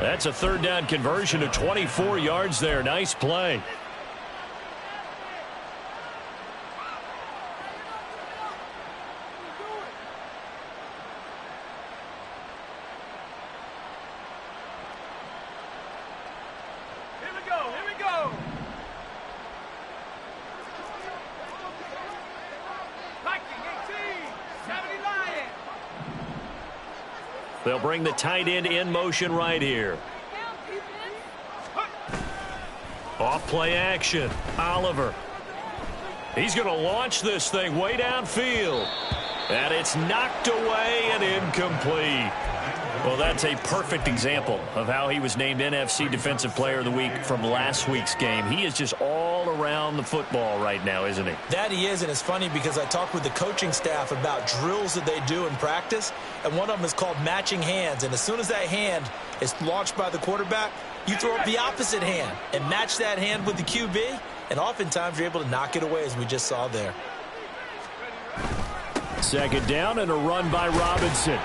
That's a 3rd down conversion of 24 yards there. Nice play. They'll bring the tight end in motion right here. Off play action. Oliver. He's going to launch this thing way downfield. And it's knocked away and incomplete. Well, that's a perfect example of how he was named NFC Defensive Player of the Week from last week's game. He is just all around the football right now, isn't he? That he is, and it's funny because I talked with the coaching staff about drills that they do in practice, and one of them is called matching hands. And as soon as that hand is launched by the quarterback, you throw up the opposite hand and match that hand with the QB, and oftentimes you're able to knock it away, as we just saw there. 2nd down and a run by Robinson.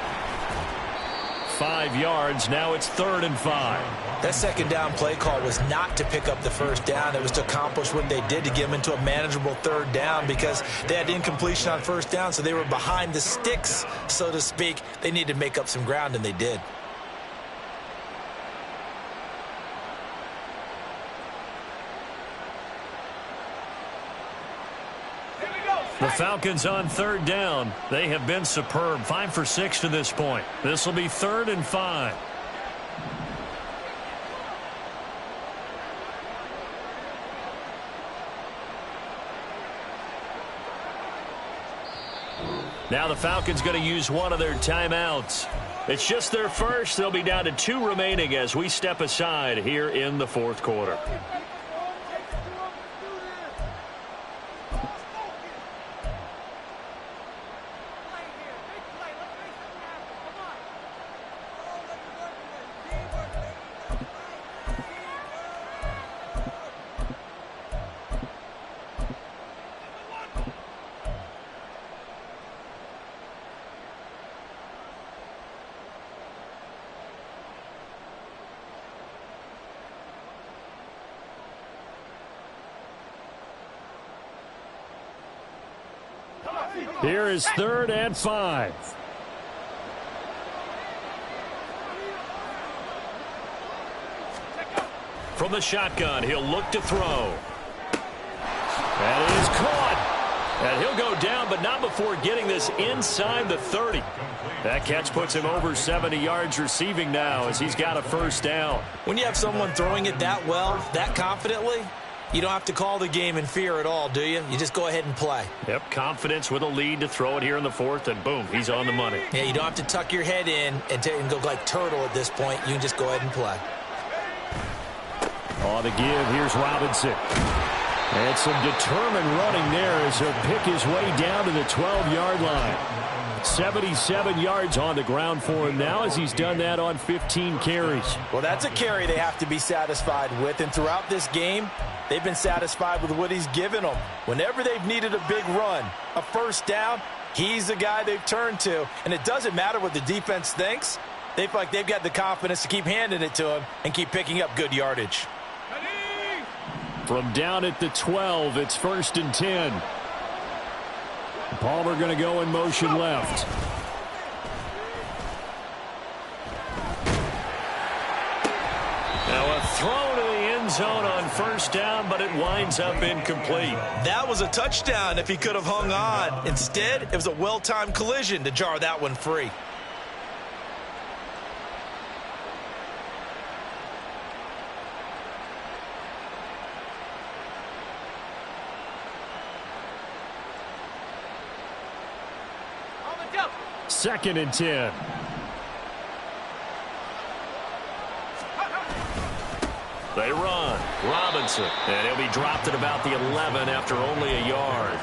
5 yards. Now it's 3rd and 5. That 2nd down play call was not to pick up the 1st down. It was to accomplish what they did to get them into a manageable 3rd down because they had incompletion on 1st down, so they were behind the sticks, so to speak. They needed to make up some ground, and they did. The Falcons on 3rd down. They have been superb. 5 for 6 to this point. This will be 3rd and 5. Now the Falcons going to use one of their timeouts. It's just their first. They'll be down to 2 remaining as we step aside here in the 4th quarter. Here is 3rd and 5. From the shotgun, he'll look to throw. That is caught. And he'll go down, but not before getting this inside the 30. That catch puts him over 70 yards receiving now as he's got a 1st down. When you have someone throwing it that well, that confidently, you don't have to call the game in fear at all, do you? You just go ahead and play. Yep, confidence with a lead to throw it here in the 4th, and boom, he's on the money. Yeah, you don't have to tuck your head in and go like turtle at this point. You can just go ahead and play. On the give, here's Robinson. And some determined running there as he'll pick his way down to the 12-yard line. 77 yards on the ground for him now as he's done that on 15 carries. Well, that's a carry they have to be satisfied with, and throughout this game, they've been satisfied with what he's given them. Whenever they've needed a big run, a 1st down, he's the guy they've turned to. And it doesn't matter what the defense thinks. They feel like they've got the confidence to keep handing it to him and keep picking up good yardage. From down at the 12, it's 1st and 10. Palmer going to go in motion left. Now a throw to the end zone on 1st down, but it winds up incomplete. That was a touchdown if he could have hung on. Instead, it was a well-timed collision to jar that one free. 2nd and 10. They run. Robinson. And he'll be dropped at about the 11 after only a yard.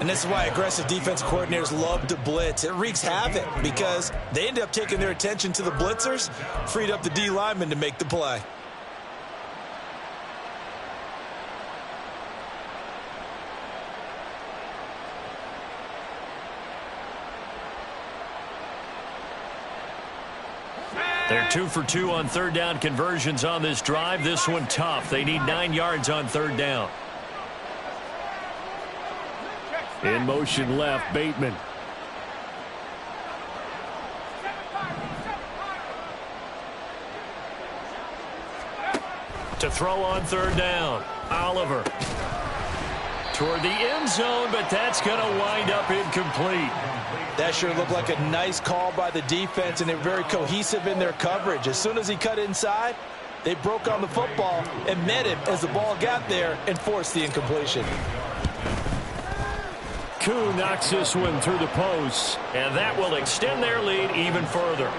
And this is why aggressive defense coordinators love to blitz. It wreaks havoc because they end up taking their attention to the blitzers, freed up the D lineman to make the play. They're 2 for 2 on third down conversions on this drive. This one tough. They need 9 yards on third down. In motion left, Bateman. To throw on third down, Oliver. Toward the end zone, but that's going to wind up incomplete. That sure looked like a nice call by the defense, and they're very cohesive in their coverage. As soon as he cut inside, they broke on the football and met him as the ball got there and forced the incompletion. Koo knocks this one through the post. And that will extend their lead even further.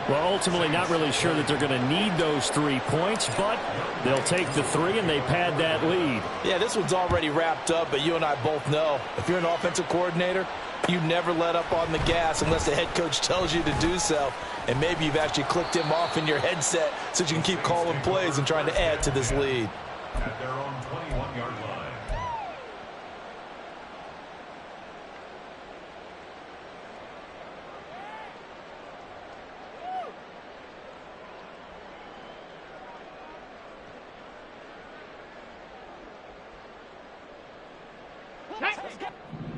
Well, ultimately not really sure that they're going to need those 3 points, but they'll take the 3 and they pad that lead. Yeah, this one's already wrapped up, but you and I both know if you're an offensive coordinator, you never let up on the gas unless the head coach tells you to do so. And maybe you've actually clicked him off in your headset so you can keep calling plays and trying to add to this lead. At their own 21-yard line.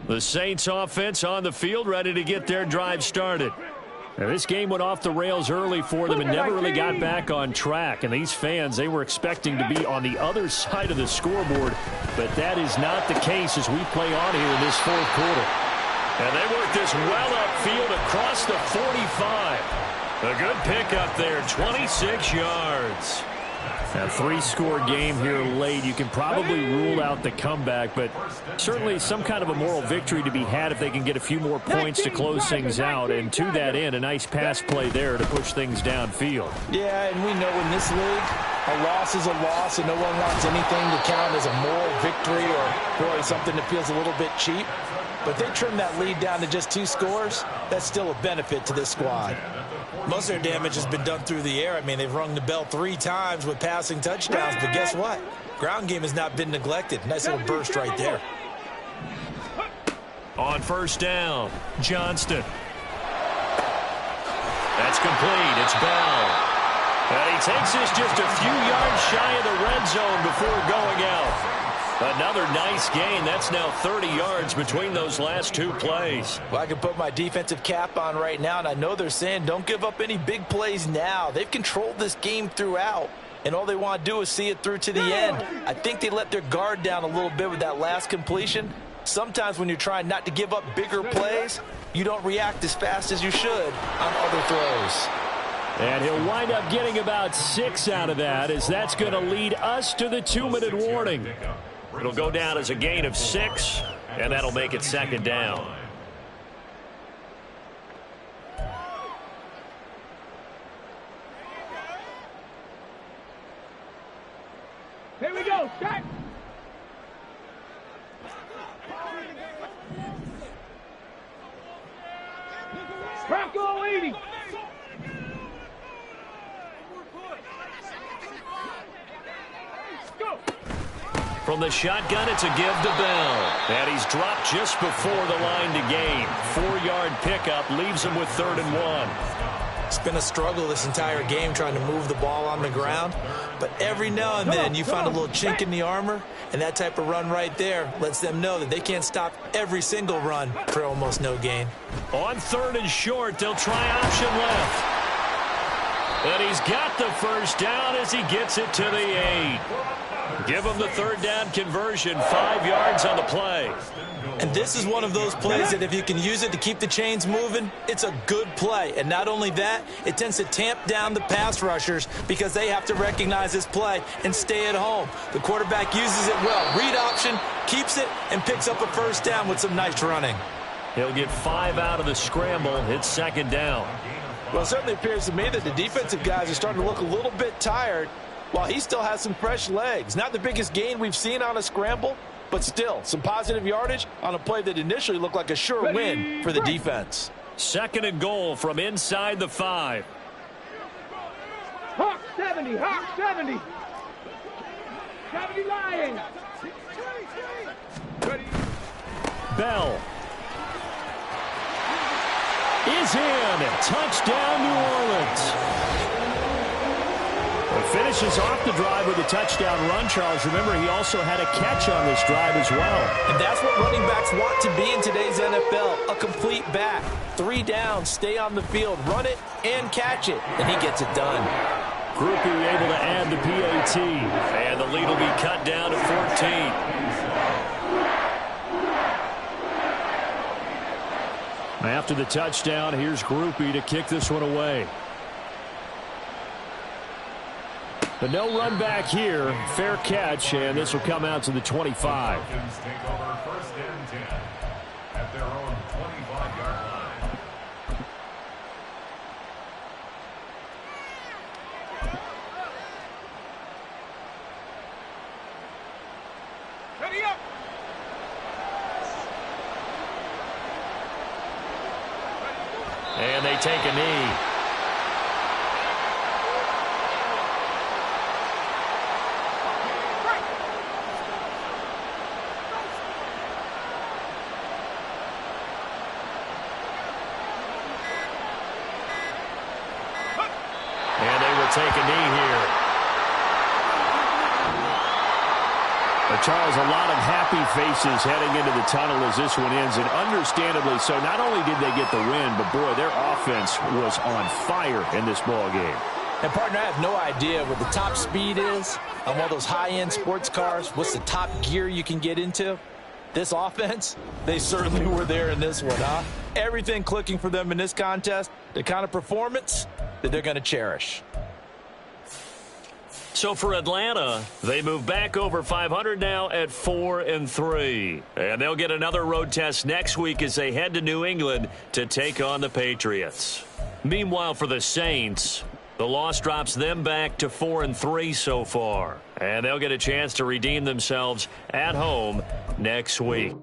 The Saints offense on the field, ready to get their drive started. Now, this game went off the rails early for them and never really got back on track. And these fans, they were expecting to be on the other side of the scoreboard, but that is not the case as we play on here in this 4th quarter. And they work this well upfield across the 45. A good pickup there, 26 yards. A 3-score game here late. You can probably rule out the comeback, but certainly some kind of a moral victory to be had if they can get a few more points to close things out. And to that end, a nice pass play there to push things downfield. Yeah, and we know in this league, a loss is a loss, and no one wants anything to count as a moral victory or really something that feels a little bit cheap. But they trim that lead down to just 2 scores. That's still a benefit to this squad. Most of their damage has been done through the air. I mean, they've rung the bell 3 times with passing touchdowns, but guess what? Ground game has not been neglected. Nice little burst right there. On first down, Johnston. That's complete. It's Bell. And he takes this just a few yards shy of the red zone before going out. Another nice gain. That's now 30 yards between those last 2 plays. Well, I can put my defensive cap on right now, and I know they're saying don't give up any big plays now. They've controlled this game throughout, and all they want to do is see it through to the end. I think they let their guard down a little bit with that last completion. Sometimes when you're trying not to give up bigger plays, you don't react as fast as you should on other throws. And he'll wind up getting about 6 out of that, as that's going to lead us to the 2-minute warning. It'll go down as a gain of 6, and that'll make it 2nd down. Here we go. Start. Bronco 80. Go. From the shotgun, it's a give to Bell. And he's dropped just before the line to gain. 4-yard pickup leaves him with 3rd and 1. It's been a struggle this entire game trying to move the ball on the ground. But every now and then you find a little chink in the armor, and that type of run right there lets them know that they can't stop every single run for almost no gain. On 3rd and short, they'll try option left. And he's got the first down as he gets it to the 8. Give him the 3rd down conversion, 5 yards on the play. And this is one of those plays that if you can use it to keep the chains moving, it's a good play. And not only that, it tends to tamp down the pass rushers because they have to recognize this play and stay at home. The quarterback uses it well. Read option, keeps it, and picks up a first down with some nice running. He'll get 5 out of the scramble. It's second down. Well, it certainly appears to me that the defensive guys are starting to look a little bit tired while he still has some fresh legs. Not the biggest gain we've seen on a scramble, but still some positive yardage on a play that initially looked like a sure win for the defense. Second and goal from inside the 5. Hawk 70, Hawk 70. 70 Lions. Ready. Bell is in. Touchdown, New Orleans. It finishes off the drive with a touchdown run, Charles. Remember, he also had a catch on this drive as well. And that's what running backs want to be in today's NFL, a complete back. 3 down, stay on the field, run it, and catch it. And he gets it done. Groupie able to add the PAT. And the lead will be cut down to 14. After the touchdown, here's Groupie to kick this one away. But no run back here. Fair catch, and this will come out to the 25. Falcons take over first and 10 at their own 25-yard line. Ready up. And they take a knee. And they will take a knee here. But Charles, a lot of happy faces heading into the tunnel as this one ends, and understandably so. Not only did they get the win, but boy, their offense was on fire in this ball game. And, partner, I have no idea what the top speed is on one of those high-end sports cars. What's the top gear you can get into? This offense, they certainly were there in this one, huh? Everything clicking for them in this contest, the kind of performance that they're going to cherish. So for Atlanta, they move back over 500 now at 4-3. And they'll get another road test next week as they head to New England to take on the Patriots. Meanwhile, for the Saints, the loss drops them back to 4-3 so far. And they'll get a chance to redeem themselves at home next week.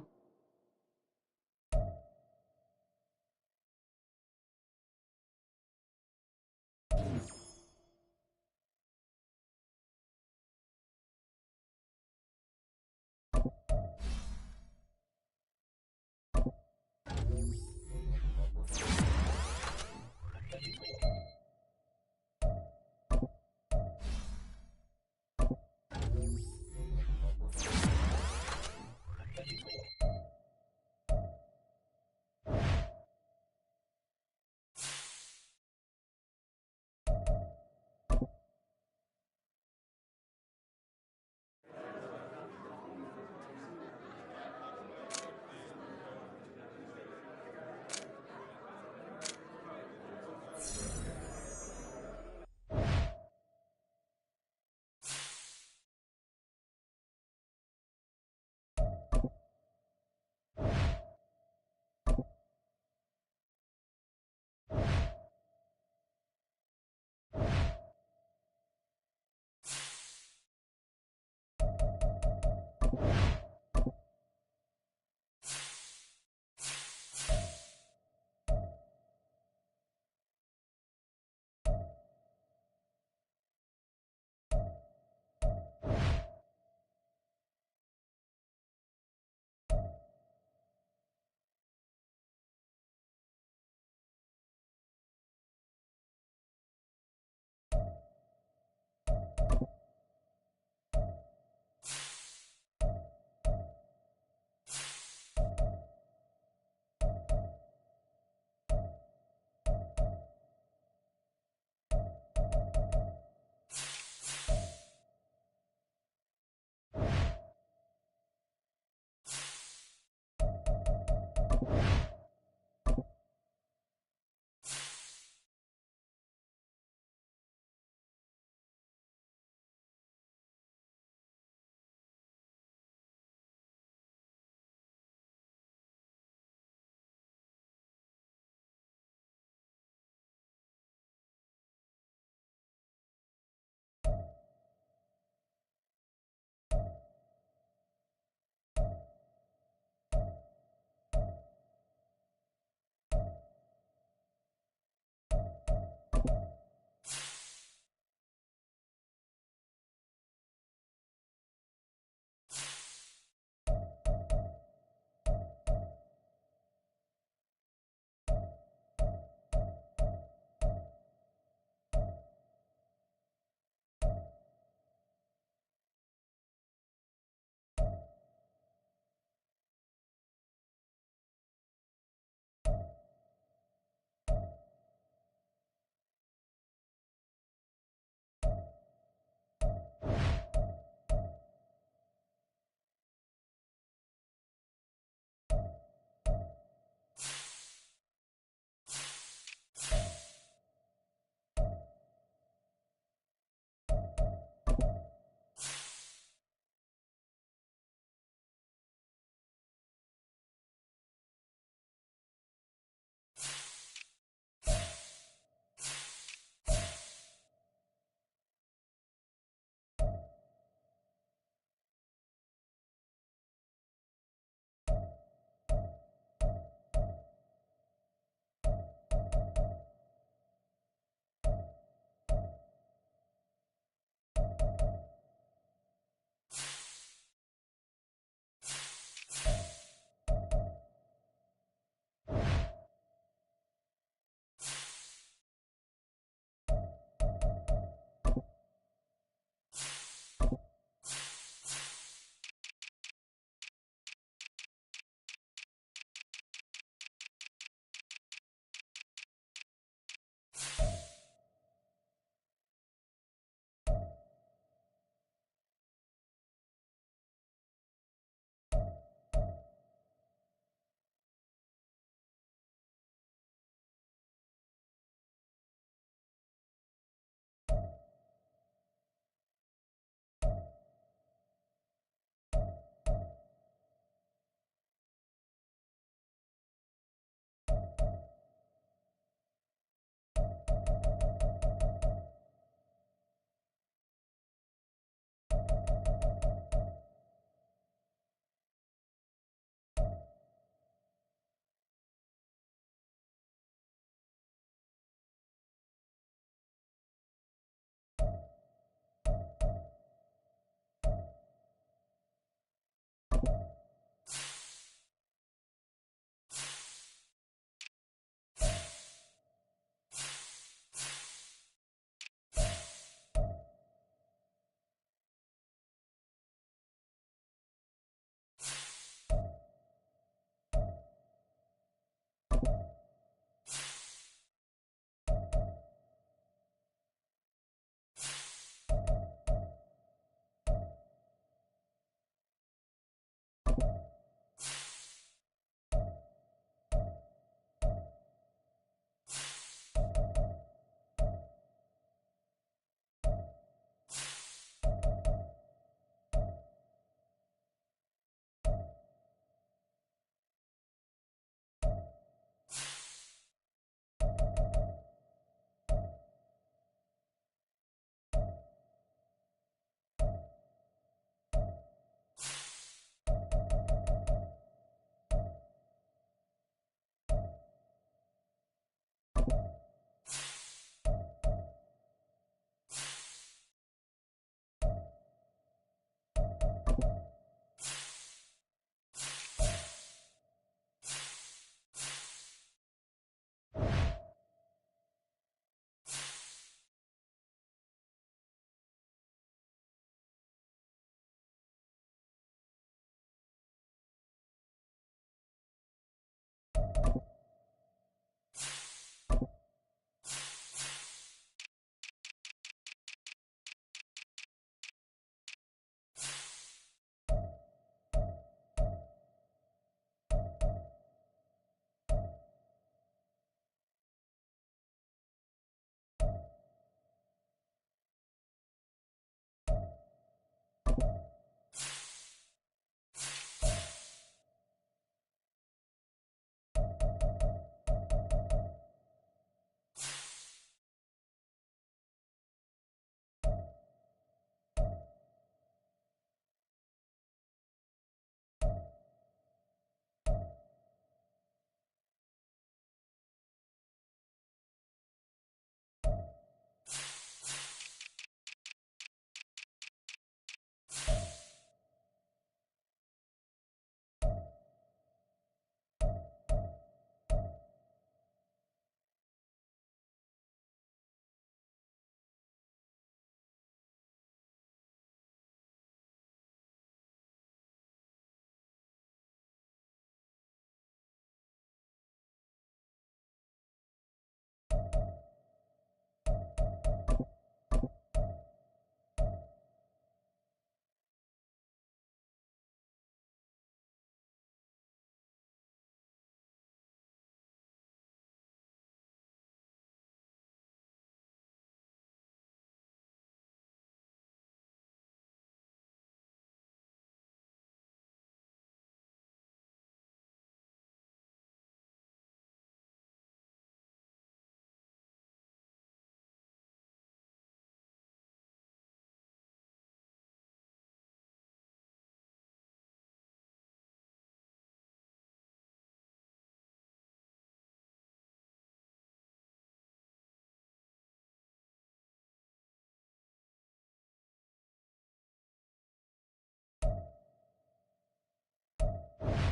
you